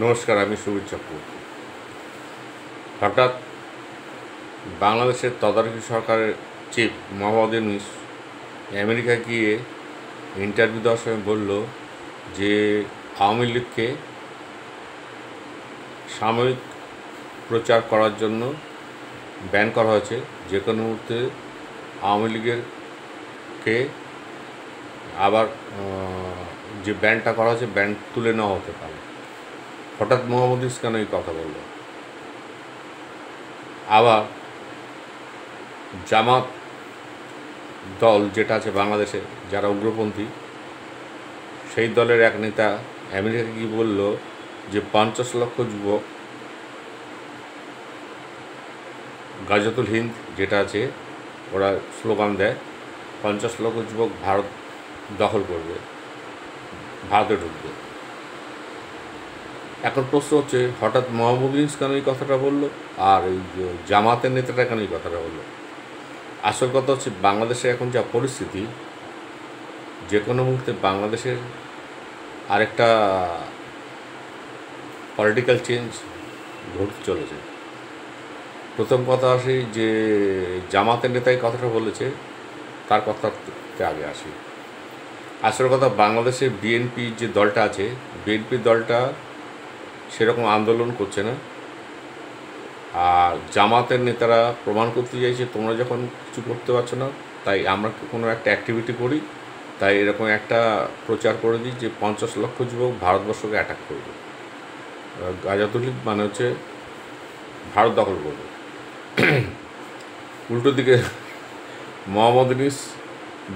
নমস্কার, আমি সুবীর চক্রবর্তী। হঠাৎ বাংলাদেশের তদারকি সরকারের চিফ মোহাম্মদ ইউনূস আমেরিকা গিয়ে ইন্টারভিউ দেওয়ার সময় বলল যে আওয়ামী লীগকে সাময়িক প্রচার করার জন্য ব্যান করা হয়েছে। যে কোনো মুহূর্তে আওয়ামী লীগেরকে আবার যে ব্যানটা করা হয়েছে ব্যান তুলে নেওয়া হতে পারে। হঠাৎ মোহাম্মদ ইউনূস কেন এই কথা বলল? আবার জামাত দল যেটা আছে বাংলাদেশে, যারা উগ্রপন্থী, সেই দলের এক নেতা আমেরিকা কি বলল যে 50 লক্ষ যুবক গাজাতুল হিন্দ যেটা আছে, ওরা স্লোগান দেয় 50 লক্ষ যুবক ভারত দখল করবে, ভারতে ঢুকবে। এখন প্রশ্ন হচ্ছে, হঠাৎ মোহাম্মদ ইউনূস কেন এই কথাটা বললো, আর এই জামাতের নেতাটা কেন এই কথাটা বললো? আসল কথা হচ্ছে, বাংলাদেশে এখন যা পরিস্থিতি, যে কোনো মুহূর্তে বাংলাদেশের আরেকটা পলিটিক্যাল চেঞ্জ ঘটতে চলেছে। প্রথম কথা আসি যে জামাতের নেতাই কথাটা বলেছে, তার কথাতে আগে আসি। আসল কথা, বাংলাদেশে বিএনপি যে দলটা আছে, বিএনপি দলটা সেরকম আন্দোলন করছে না। আর জামাতের নেতারা প্রমাণ করতে চাইছে, তোমরা যখন কিছু করতে পারছো না, তাই আমরা কোনো একটা অ্যাক্টিভিটি করি, তাই এরকম একটা প্রচার করে দিই যে 50 লক্ষ যুবক ভারতবর্ষকে অ্যাটাক করবে। গাজাতুল হিন্দ মানে হচ্ছে ভারত দখল করবে। উল্টো দিকে মোহাম্মদ ইউনূস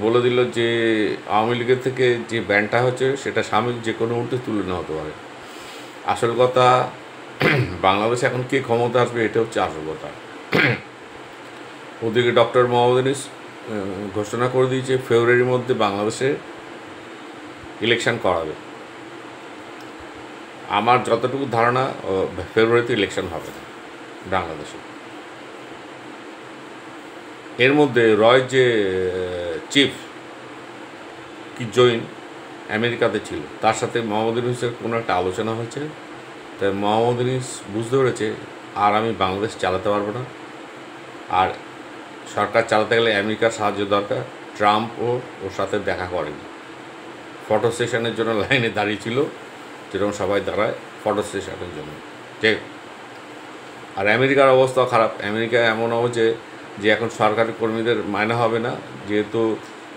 বলে দিল যে আওয়ামী লীগের থেকে যে ব্যানটা হচ্ছে সেটা সাময়িক যে কোনো মুহূর্তে তুলে নেওয়া হতে পারে। আসল কথা, বাংলাদেশে এখন কে ক্ষমতা আসবে, এটা হচ্ছে আসল কথা। ওদিকে ডক্টর মোহাম্মদ ইউনূস ঘোষণা করে দিয়েছে ফেব্রুয়ারির মধ্যে বাংলাদেশে ইলেকশন করাবে। আমার যতটুকু ধারণা, ফেব্রুয়ারিতে ইলেকশন হবে না বাংলাদেশে। এর মধ্যে রয়ের যে চিফ কি জৈন আমেরিকাতে ছিল, তার সাথে মোহাম্মদ ইউনূসের কোনো একটা আলোচনা হয়েছে। তাই মোহাম্মদ ইউনূস বুঝতে পেরেছে আর আমি বাংলাদেশ চালাতে পারবো না, আর সরকার চালাতে গেলে আমেরিকার সাহায্য দরকার। ট্রাম্পও ওর সাথে দেখা করেনি, ফটো সেশনের জন্য লাইনে দাঁড়িয়েছিল, যেরকম সবাই দাঁড়ায় ফটো সেশনের জন্য। ঠিক। আর আমেরিকার অবস্থা খারাপ। আমেরিকা এমন হচ্ছে যে এখন সরকারি কর্মীদের মাইনে হবে না, যেহেতু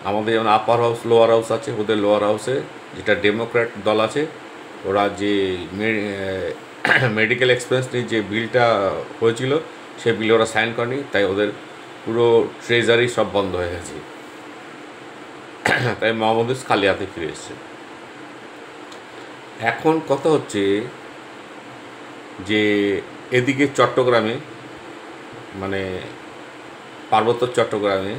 আমাদের যেমন আপার হাউস লোয়ার হাউস আছে, ওদের লোয়ার হাউসে যেটা ডেমোক্র্যাট দল আছে, ওরা যে মেডিকেল এক্সপেন্স নিয়ে যে বিলটা হয়েছিল, সেই বিলে ওরা সাইন করেনি, তাই ওদের পুরো ট্রেজারি সব বন্ধ হয়ে গেছে। তাই মোহাম্মদ ইউনূস খালি হাতে ফিরে এসছে। এখন কথা হচ্ছে যে এদিকে চট্টগ্রামে, মানে পার্বত্য চট্টগ্রামে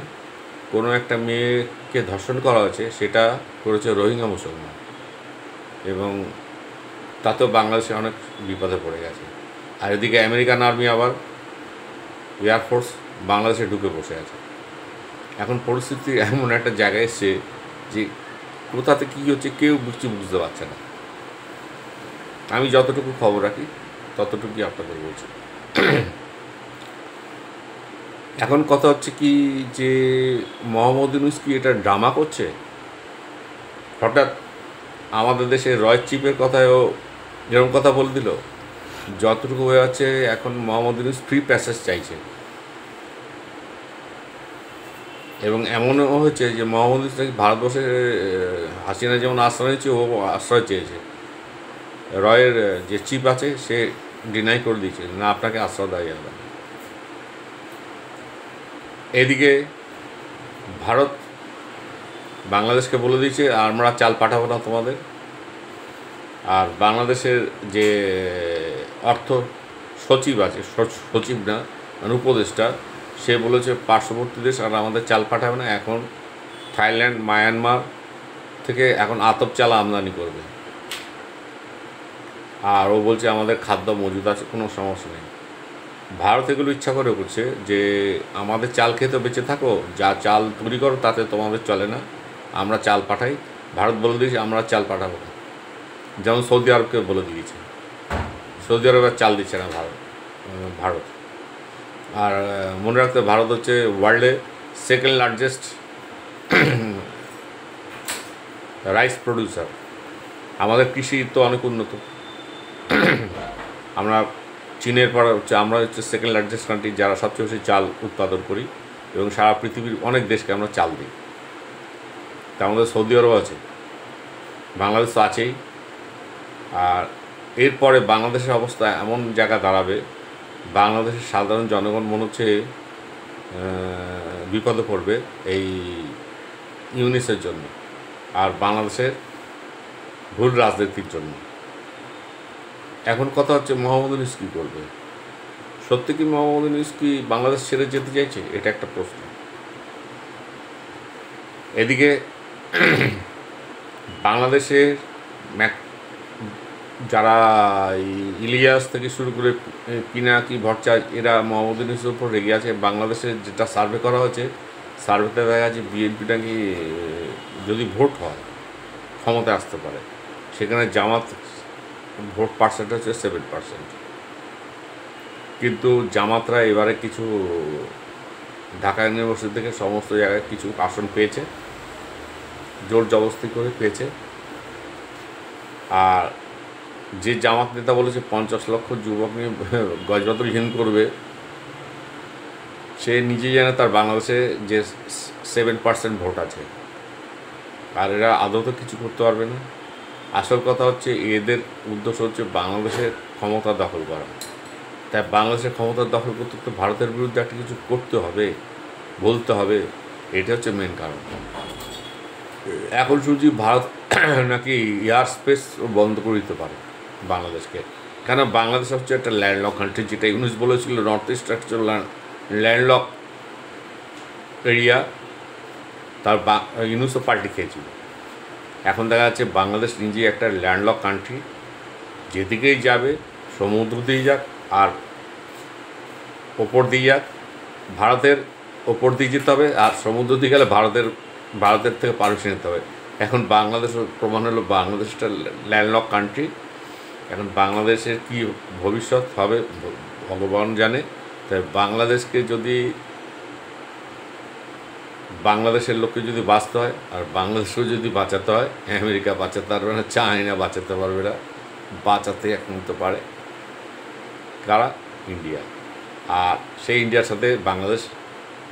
কোনো একটা মেয়েকে ধর্ষণ করা হয়েছে, সেটা করেছে রোহিঙ্গা মুসলমান, এবং তাতেও বাংলাদেশে অনেক বিপদে পড়ে গেছে। আর এদিকে আমেরিকান আর্মি আবার এয়ারফোর্স বাংলাদেশে ঢুকে বসে আছে। এখন পরিস্থিতি এমন একটা জায়গায় এসছে যে কোথাতে কী হচ্ছে কেউ বুঝতে পারছে না। আমি যতটুকু খবর রাখি ততটুকুই আপনাদের বলছি। এখন কথা হচ্ছে কি যে মোহাম্মদ ইউনূস কি এটা ড্রামা করছে? হঠাৎ আমাদের দেশের রয় চিফের কথায়ও যেরকম কথা বলে দিল, যতটুকু হয়ে যাচ্ছে এখন মোহাম্মদ ইউনূস ফ্রি প্যাসেজ চাইছে। এবং এমনও হয়েছে যে মোহাম্মদ ইউনূস নাকি ভারতবর্ষে হাসিনা যেমন আশ্রয় নিয়েছে, ও আশ্রয় চেয়েছে। রয়ের যে চিফ আছে সে ডিনাই করে দিয়েছে, না, আপনাকে আশ্রয় দেওয়া যাবে না। এদিকে ভারত বাংলাদেশকে বলে দিয়েছে আমরা চাল পাঠাবো না তোমাদের। আর বাংলাদেশের যে অর্থ সচিব আছে, সচিব না মানে উপদেষ্টা, সে বলেছে পার্শ্ববর্তী দেশ আর আমাদের চাল পাঠাবে না। এখন থাইল্যান্ড, মায়ানমার থেকে এখন আতপ চাল আমদানি করবে। আর ও বলছে আমাদের খাদ্য মজুদ আছে, কোনো সমস্যা নেই। ভারত এগুলো ইচ্ছা করে করছে যে আমাদের চাল খেতে বেঁচে থাকো, যা চাল তৈরি করো তাতে তোমাদের চলে না, আমরা চাল পাঠাই। ভারত বলে দিয়েছে আমরা চাল পাঠাবো না, যেমন সৌদি আরবকে বলে দিয়েছে। সৌদি আরবের চাল দিচ্ছে না ভারত। আর মনে রাখতে ভারত হচ্ছে ওয়ার্ল্ডের সেকেন্ড লার্জেস্ট রাইস প্রডিউসার। আমাদের কৃষি তো অনেক উন্নত, আমরা চীনের পর হচ্ছে আমরা হচ্ছে সেকেন্ড লার্জেস্ট কান্ট্রি যারা সবচেয়ে বেশি চাল উৎপাদন করি এবং সারা পৃথিবীর অনেক দেশকে আমরা চাল দিই। তা আমাদের সৌদি আরব আছে, বাংলাদেশ তো আছেই। আর এরপরে বাংলাদেশের অবস্থা এমন জায়গা দাঁড়াবে, বাংলাদেশের সাধারণ জনগণ মনে হচ্ছে বিপদে পড়বে এই ইউনিসের জন্য আর বাংলাদেশের ভুল রাজনীতির জন্য। এখন কথা হচ্ছে মোহাম্মদ ইউনূস কী করবে? সত্যি কি মোহাম্মদ ইউনূস কি বাংলাদেশ ছেড়ে যেতে চাইছে? এটা একটা প্রশ্ন। এদিকে বাংলাদেশের যারা ইলিয়াস থেকে শুরু করে পিনাকি ভট্টাচার্য এরা মোহাম্মদ ইউনূসের উপর রেগে আছে। বাংলাদেশের যেটা সার্ভে করা হয়েছে, সার্ভেতে দেখা যাচ্ছে বিএনপি নাকি যদি ভোট হয় ক্ষমতায় আসতে পারে, সেখানে জামাত ভোট পার্সেন্ট হচ্ছে 7%। কিন্তু জামাতরা এবারে কিছু ঢাকা ইউনিভার্সিটি থেকে সমস্ত জায়গায় কিছু আসন পেয়েছে, জোর জবরদস্তি করে পেয়েছে। আর যে জামাত নেতা বলেছে 50 লক্ষ যুবক নিয়ে গজবাতল করবে, সে নিজে জানে তার বাংলাদেশে যে 7% ভোট আছে, আর এরা আদৌ তো কিছু করতে পারবে না। আসল কথা হচ্ছে এদের উদ্দেশ্য হচ্ছে বাংলাদেশের ক্ষমতা দখল করা। তাই বাংলাদেশের ক্ষমতা দখল করতে তো ভারতের বিরুদ্ধে একটা কিছু করতে হবে, বলতে হবে, এটা হচ্ছে মেন কারণ। এখন শুনছি ভারত নাকি এয়ার স্পেস বন্ধ করে দিতে পারে বাংলাদেশকে, কেন বাংলাদেশ হচ্ছে একটা ল্যান্ডলক কান্ট্রি, যেটা ইউনূস বলেছিল নর্থ ইস্ট একটা ল্যান্ডলক এরিয়া। তার ইউনূসও পাল্টি খেয়েছিল। এখন দেখা যাচ্ছে বাংলাদেশ নিজেই একটা ল্যান্ডলক কান্ট্রি, যেদিকেই যাবে সমুদ্র দিয়ে যাক আর ওপর দিয়ে যাক, ভারতের ওপর দিয়ে যেতে হবে, আর সমুদ্র দিয়ে গেলে ভারতের থেকে পারমিশন নিতে হবে। এখন বাংলাদেশের প্রমাণ হলো বাংলাদেশ একটা ল্যান্ডলক কান্ট্রি। এখন বাংলাদেশের কি ভবিষ্যৎ হবে ভগবান জানে। তাই বাংলাদেশের লোককে যদি বাঁচতে হয় আর বাংলাদেশকেও যদি বাঁচাতে হয়, আমেরিকা বাঁচাতে পারবে না, চায়না বাঁচাতে পারবে না, বাঁচাতে একমাত্র পারে কারা? ইন্ডিয়া। আর সেই ইন্ডিয়ার সাথে বাংলাদেশ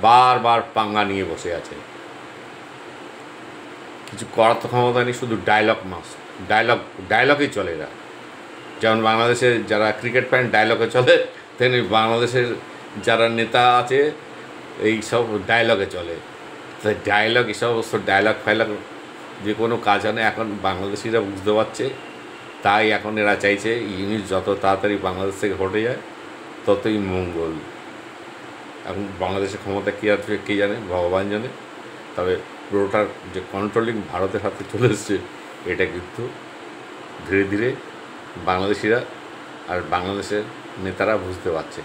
বারবার পাঙ্গা নিয়ে বসে আছে। কিছু করার তো ক্ষমতা নেই, শুধু ডায়লগই চলে এরা। যেমন বাংলাদেশের যারা ক্রিকেট ফ্যান ডায়লগে চলে, তেমনি বাংলাদেশের যারা নেতা আছে এই সব ডায়লগে চলে। তাই এসব ডায়লগ যে কোনো কাজ হয় না। এখন বাংলাদেশিরা বুঝতে পারছে, তাই এখন এরা চাইছে ইউনিট যত তাড়াতাড়ি বাংলাদেশ থেকে হটে যায় ততই মঙ্গল। এখন বাংলাদেশের ক্ষমতা কী আছে কে জানে, ভগবান জানে। তবে পুরোটার যে কন্ট্রোলিং ভারতের হাতে চলে এসছে, এটা কিন্তু ধীরে ধীরে বাংলাদেশিরা আর বাংলাদেশের নেতারা বুঝতে পারছে।